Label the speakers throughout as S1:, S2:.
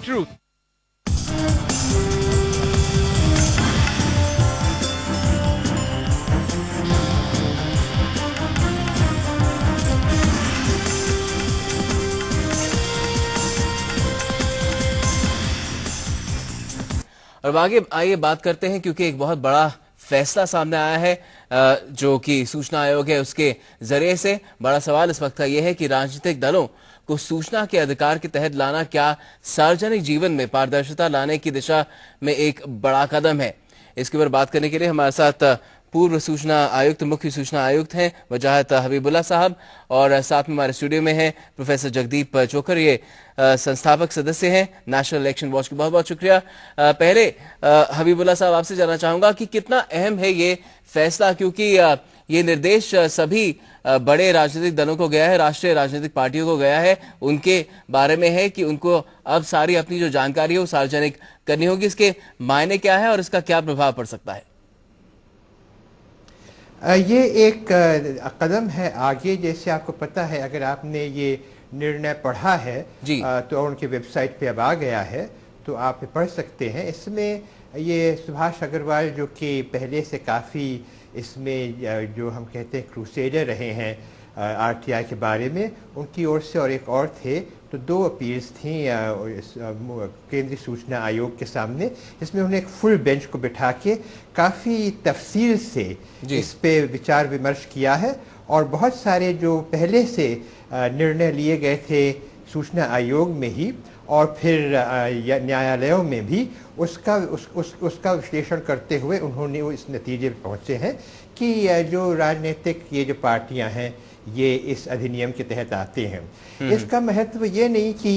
S1: truth.
S2: और आगे आइए बात करते हैं, क्योंकि एक बहुत बड़ा फैसला सामने आया है जो कि सूचना आयोग है उसके जरिए से। बड़ा सवाल इस वक्त का यह है कि राजनीतिक दलों को सूचना के अधिकार के तहत लाना क्या सार्वजनिक जीवन में पारदर्शिता लाने की दिशा में एक बड़ा कदम है। इसके ऊपर बात करने के लिए हमारे साथ पूर्व सूचना आयुक्त, मुख्य सूचना आयुक्त हैं वजाहत हबीबुल्ला साहब, और साथ में हमारे स्टूडियो में हैं प्रोफेसर जगदीप चोकर, ये संस्थापक सदस्य हैं नेशनल इलेक्शन वॉच। बहुत बहुत शुक्रिया। पहले हबीबुल्ला साहब, आपसे जानना चाहूंगा कि कितना अहम है ये फैसला, क्योंकि ये निर्देश सभी बड़े राजनीतिक दलों को गया है, राष्ट्रीय राजनीतिक पार्टियों को गया है, उनके बारे में है कि उनको अब सारी अपनी जो जानकारी है वो सार्वजनिक करनी होगी। इसके मायने क्या है और इसका क्या प्रभाव पड़ सकता है?
S3: ये एक कदम है आगे। जैसे आपको पता है, अगर आपने ये निर्णय पढ़ा है तो उनकी वेबसाइट पे अब आ गया है, तो आप पढ़ सकते हैं। इसमें ये सुभाष अग्रवाल, जो कि पहले से काफ़ी इसमें जो हम कहते हैं क्रूसेडर रहे हैं आरटीआई के बारे में, उनकी ओर से और एक और थे, तो 2 अपील्स थी केंद्रीय सूचना आयोग के सामने। इसमें उन्होंने एक फुल बेंच को बिठा के काफ़ी तफसील से इस पे विचार विमर्श किया है, और बहुत सारे जो पहले से निर्णय लिए गए थे सूचना आयोग में ही और फिर न्यायालयों में भी, उसका विश्लेषण करते हुए उन्होंने इस नतीजे पर पहुंचे हैं कि जो राजनीतिक ये जो पार्टियां हैं ये इस अधिनियम के तहत आते हैं। इसका महत्व ये नहीं कि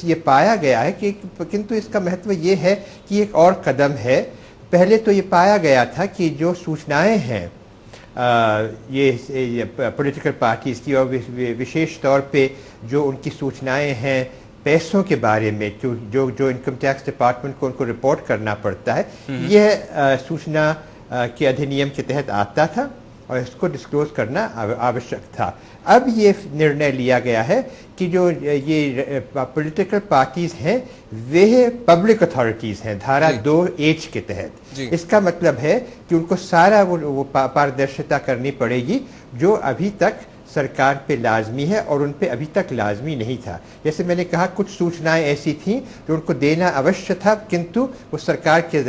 S3: ये पाया गया है कि, किंतु इसका महत्व ये है कि एक और कदम है। पहले तो ये पाया गया था कि जो सूचनाएं हैं ये पॉलिटिकल पार्टीज की, और विशेष तौर पे जो उनकी सूचनाएं हैं पैसों के बारे में, जो इनकम टैक्स डिपार्टमेंट को उनको रिपोर्ट करना पड़ता है, यह सूचना के अधिनियम के तहत आता था और इसको डिस्क्लोज करना आवश्यक था। अब ये निर्णय लिया गया है कि जो ये पॉलिटिकल पार्टीज हैं वे पब्लिक अथॉरिटीज हैं धारा 2H के तहत। इसका मतलब है कि उनको सारा वो पारदर्शिता करनी पड़ेगी जो अभी तक सरकार पे लाजमी है और उन पे अभी तक लाजमी नहीं था। जैसे मैंने कहा, कुछ सूचनाएं ऐसी थीं जो उनको देना अवश्य था, किंतु वो सरकार के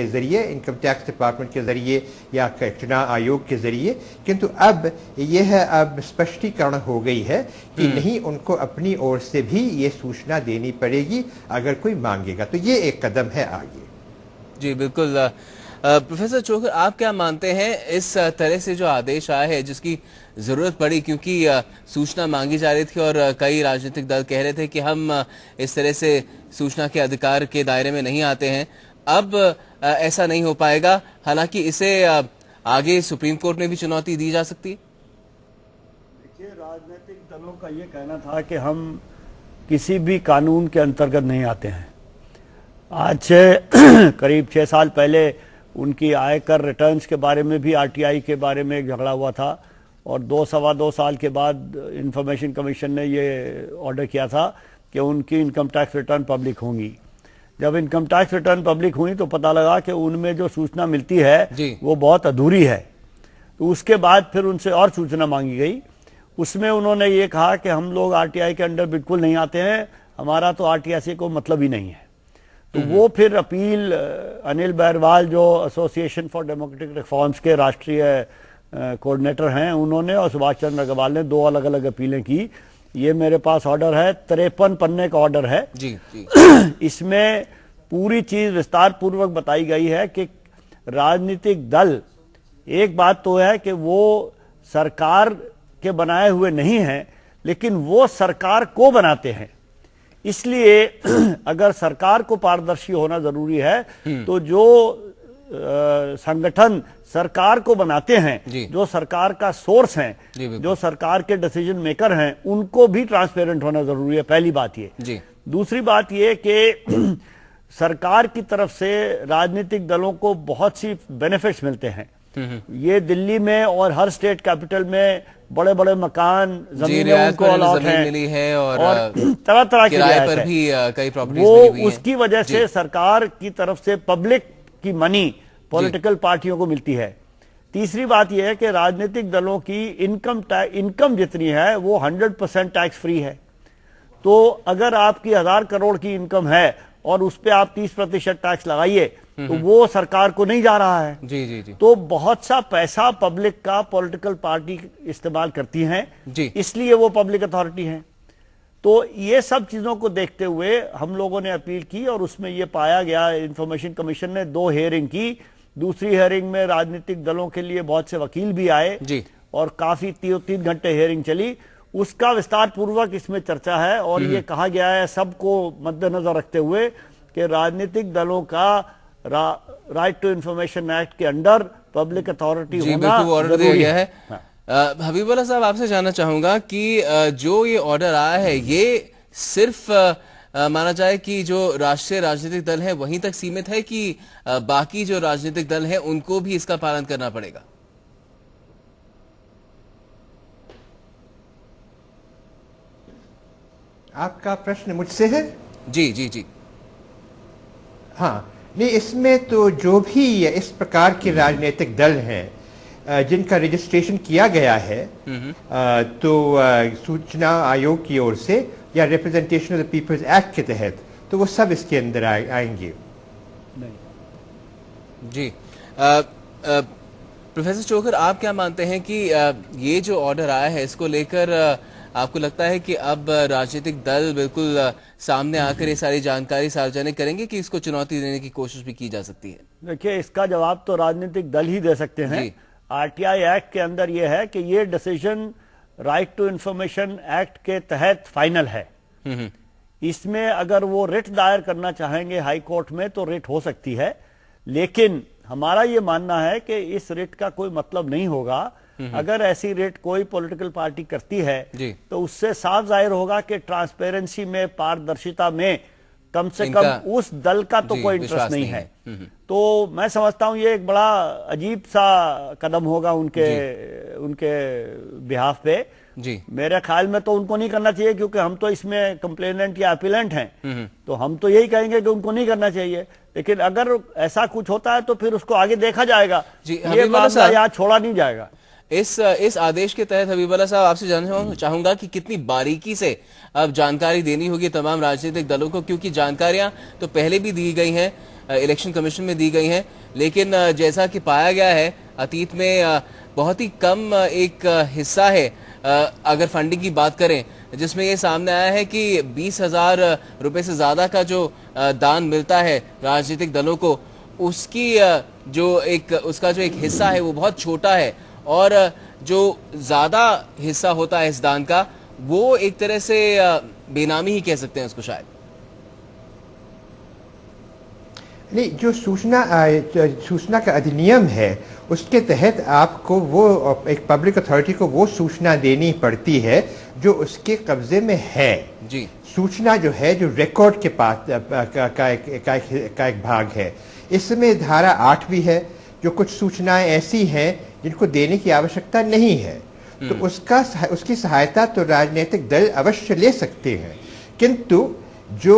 S3: जरिए, इनकम टैक्स डिपार्टमेंट के जरिए या चुनाव आयोग के जरिए, किंतु अब यह स्पष्टीकरण हो गई है कि नहीं, उनको अपनी ओर से भी ये सूचना देनी पड़ेगी अगर कोई मांगेगा। तो ये एक कदम है आगे।
S2: जी बिल्कुल। प्रोफेसर चोकर, आप क्या मानते हैं इस तरह से जो आदेश आया है, जिसकी जरूरत पड़ी क्योंकि सूचना मांगी जा रही थी और कई राजनीतिक दल कह रहे थे कि हम इस तरह से सूचना के अधिकार के दायरे में नहीं आते हैं, अब ऐसा नहीं हो पाएगा, हालांकि इसे आगे सुप्रीम कोर्ट में भी चुनौती दी जा सकती है?
S4: देखिए, राजनीतिक दलों का ये कहना था कि हम किसी भी कानून के अंतर्गत नहीं आते हैं। आज से करीब 6 साल पहले उनकी आयकर रिटर्न्स के बारे में भी आरटीआई के बारे में झगड़ा हुआ था, और 2-2.25 साल के बाद इंफॉर्मेशन कमीशन ने ये ऑर्डर किया था कि उनकी इनकम टैक्स रिटर्न पब्लिक होंगी। जब इनकम टैक्स रिटर्न पब्लिक हुई तो पता लगा कि उनमें जो सूचना मिलती है वो बहुत अधूरी है। तो उसके बाद फिर उनसे और सूचना मांगी गई। उसमें उन्होंने ये कहा कि हम लोग आरटीआई के अंडर बिल्कुल नहीं आते हैं, हमारा तो आरटीआई से कोई मतलब ही नहीं है। तो वो फिर अपील अनिल बैरवाल, जो एसोसिएशन फॉर डेमोक्रेटिक रिफॉर्म्स के राष्ट्रीय कोऑर्डिनेटर हैं, उन्होंने और सुभाष चंद्र अग्रवाल ने 2 अलग अलग अपीलें की। ये मेरे पास ऑर्डर है, 53 पन्ने का ऑर्डर है। जी। इसमें पूरी चीज विस्तार पूर्वक बताई गई है कि राजनीतिक दल, एक बात तो है कि वो सरकार के बनाए हुए नहीं हैं, लेकिन वो सरकार को बनाते हैं। इसलिए अगर सरकार को पारदर्शी होना जरूरी है तो जो संगठन सरकार को बनाते हैं, जो सरकार का सोर्स हैं, जो सरकार के डिसीजन मेकर हैं, उनको भी ट्रांसपेरेंट होना जरूरी है। पहली बात ये। दूसरी बात ये कि सरकार की तरफ से राजनीतिक दलों को बहुत सी बेनिफिट्स मिलते हैं। ये दिल्ली में और हर स्टेट कैपिटल में बड़े बड़े मकान, जमीनें उनको अलॉट
S2: मिली है और
S4: तरह तरह की
S2: किराए पर भी कई प्रॉपर्टीज
S4: वो
S2: मिली हुई हैं।
S4: उसकी वजह से सरकार की तरफ से पब्लिक की मनी पॉलिटिकल पार्टियों को मिलती है। तीसरी बात यह है कि राजनीतिक दलों की इनकम जितनी है वो 100% टैक्स फ्री है। तो अगर आपकी 1000 करोड़ की इनकम है और उस पर आप 30% टैक्स लगाइए तो वो सरकार को नहीं जा रहा है।
S2: जी जी जी।
S4: तो बहुत सा पैसा पब्लिक का पॉलिटिकल पार्टी इस्तेमाल करती हैं
S2: जी,
S4: इसलिए वो पब्लिक अथॉरिटी हैं। तो ये सब चीजों को देखते हुए हम लोगों ने अपील की और उसमें ये पाया गया, इंफॉर्मेशन कमीशन ने 2 हियरिंग की। दूसरी हियरिंग में राजनीतिक दलों के लिए बहुत से वकील भी आए
S2: जी,
S4: और काफी 3 घंटे हियरिंग चली। उसका विस्तार पूर्वक इसमें चर्चा है और ये कहा गया है सबको मद्देनजर रखते हुए कि राजनीतिक दलों का राइट टू इंफॉर्मेशन एक्ट के अंडर पब्लिक अथॉरिटी होना
S2: ऑर्डर दिया गया है। हाँ। हबीबुल्लाह साहब, आपसे जानना चाहूंगा कि जो ये ऑर्डर आया है ये सिर्फ माना जाए कि जो राष्ट्रीय राजनीतिक दल है वहीं तक सीमित है कि बाकी जो राजनीतिक दल है उनको भी इसका पालन करना पड़ेगा?
S3: आपका प्रश्न मुझसे है?
S2: जी जी जी।
S3: हाँ, नहीं, इसमें तो जो भी इस प्रकार के राजनीतिक दल हैं जिनका रजिस्ट्रेशन किया गया है तो सूचना आयोग की ओर से या representation of the people's act के तहत, तो वो सब इसके अंदर आएंगे।
S2: जी। प्रोफेसर चोखर, आप क्या मानते हैं कि ये जो ऑर्डर आया है इसको लेकर आपको लगता है कि अब राजनीतिक दल बिल्कुल सामने आकर ये सारी जानकारी सार्वजनिक करेंगे कि इसको चुनौती देने की कोशिश भी की जा सकती है?
S4: देखिए, इसका जवाब तो राजनीतिक दल ही दे सकते हैं। आरटीआई एक्ट के अंदर यह है कि ये decision right to information act के तहत फाइनल है। इसमें अगर वो रिट दायर करना चाहेंगे हाई कोर्ट में तो रिट हो सकती है, लेकिन हमारा ये मानना है कि इस रिट का कोई मतलब नहीं होगा। अगर ऐसी रिट कोई पॉलिटिकल पार्टी करती है तो उससे साफ जाहिर होगा कि ट्रांसपेरेंसी में, पारदर्शिता में कम से कम उस दल का तो कोई इंटरेस्ट नहीं है। तो मैं समझता हूं ये एक बड़ा अजीब सा कदम होगा उनके बिहाफ पे।
S2: जी,
S4: मेरे ख्याल में तो उनको नहीं करना चाहिए, क्योंकि हम तो इसमें कंप्लेनेंट या अपीलेंट हैं, तो हम तो यही कहेंगे कि उनको नहीं करना चाहिए। लेकिन अगर ऐसा कुछ होता है तो फिर उसको आगे देखा जाएगा, ये मामला यहाँ छोड़ा नहीं जाएगा।
S2: इस आदेश के तहत हबीबुल्लाह साहब, आपसे जानना चाहूंगा कि कितनी बारीकी से अब जानकारी देनी होगी तमाम राजनीतिक दलों को, क्योंकि जानकारियां तो पहले भी दी गई हैं, इलेक्शन कमीशन में दी गई हैं, लेकिन जैसा कि पाया गया है अतीत में बहुत ही कम एक हिस्सा है, अगर फंडिंग की बात करें, जिसमें ये सामने आया है कि 20,000 रुपए से ज्यादा का जो दान मिलता है राजनीतिक दलों को, उसका जो एक हिस्सा है वो बहुत छोटा है, और जो ज्यादा हिस्सा होता है इस दान का वो एक तरह से बेनामी ही कह सकते हैं उसको शायद।
S3: नहीं, जो सूचना का अधिनियम है उसके तहत आपको वो एक पब्लिक अथॉरिटी को वो सूचना देनी पड़ती है जो उसके कब्जे में है।
S2: जी,
S3: सूचना जो है जो रिकॉर्ड के पास का एक भाग है। इसमें धारा 8 भी है, जो कुछ सूचनाएं ऐसी हैं जिनको देने की आवश्यकता नहीं है, तो उसकी सहायता तो राजनीतिक दल अवश्य ले सकते हैं। किंतु जो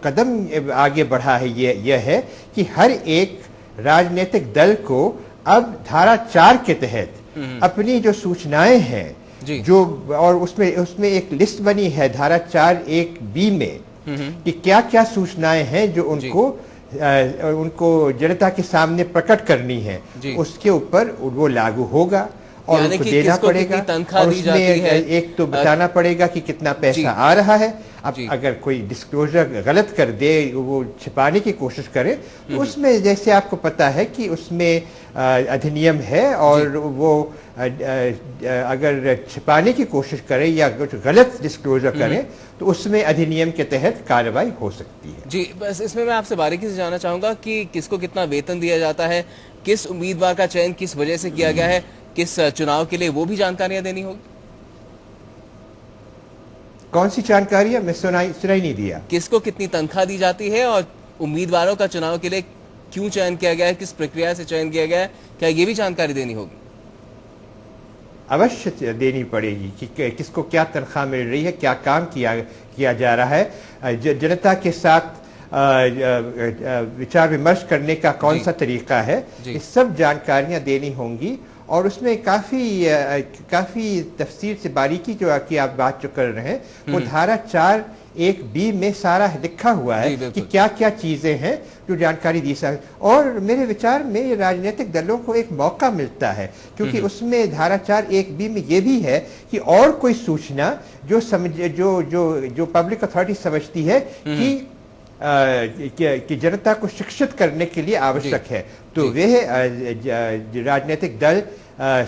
S3: कदम आगे बढ़ा है यह है कि हर एक राजनीतिक दल को अब धारा 4 के तहत अपनी जो सूचनाएं हैं जो, और उसमें एक लिस्ट बनी है धारा 4(1)(b) में कि क्या क्या सूचनाएं हैं जो उनको जनता के सामने प्रकट करनी है, उसके ऊपर वो लागू होगा और उनको देना पड़ेगा। और उसमें एक तो बताना पड़ेगा कि कितना पैसा आ रहा है। अब अगर कोई डिस्क्लोजर गलत कर दे, वो छिपाने की कोशिश करे, तो उसमें जैसे आपको पता है कि उसमें अधिनियम है, और वो अगर छिपाने की कोशिश करे या कुछ गलत डिस्क्लोजर करे तो उसमें अधिनियम के तहत कार्रवाई हो सकती है।
S2: जी, बस इसमें मैं आपसे बारीकी से जानना चाहूंगा कि किसको कितना वेतन दिया जाता है, किस उम्मीदवार का चयन किस वजह से किया गया है, किस चुनाव के लिए, वो भी जानकारियां देनी होगी।
S3: कौन सी जानकारियां? मैं सुनाई नहीं दिया।
S2: किसको कितनी तनख्वाह दी जाती है और उम्मीदवारों का चुनाव के लिए क्यों चयन किया गया है, किस प्रक्रिया से चयन किया गया है, क्या ये भी जानकारी देनी होगी?
S3: अवश्य देनी पड़ेगी कि किसको क्या तनख्वाह मिल रही है, क्या काम किया जा रहा है, जनता के साथ विचार विमर्श करने का कौन सा तरीका है, ये सब जानकारियां देनी होंगी। और उसमें काफ़ी तफसीर से बारीकी जो कि आप बात जो कर रहे हैं, वो धारा 4(1)(b) में सारा लिखा हुआ है कि क्या क्या चीज़ें हैं जो जानकारी दी सकती। और मेरे विचार में राजनीतिक दलों को एक मौका मिलता है, क्योंकि उसमें धारा 4(1)(b) में ये भी है कि और कोई सूचना जो पब्लिक अथॉरिटी समझती है कि जनता को शिक्षित करने के लिए आवश्यक है, तो वह राजनीतिक दल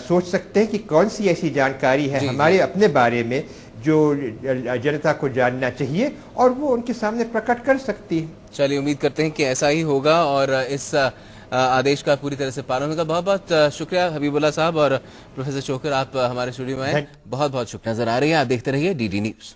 S3: सोच सकते हैं कि कौन सी ऐसी जानकारी है हमारे अपने बारे में जो जनता को जानना चाहिए, और वो उनके सामने प्रकट कर सकती है।
S2: चलिए, उम्मीद करते हैं कि ऐसा ही होगा और इस आदेश का पूरी तरह से पालन होगा। बहुत बहुत शुक्रिया हबीबुल्लाह साहब और प्रोफेसर चोकर, आप हमारे स्टूडियो में आए, बहुत बहुत शुक्रिया। नजर आ रही है, आप देखते रहिए DD न्यूज।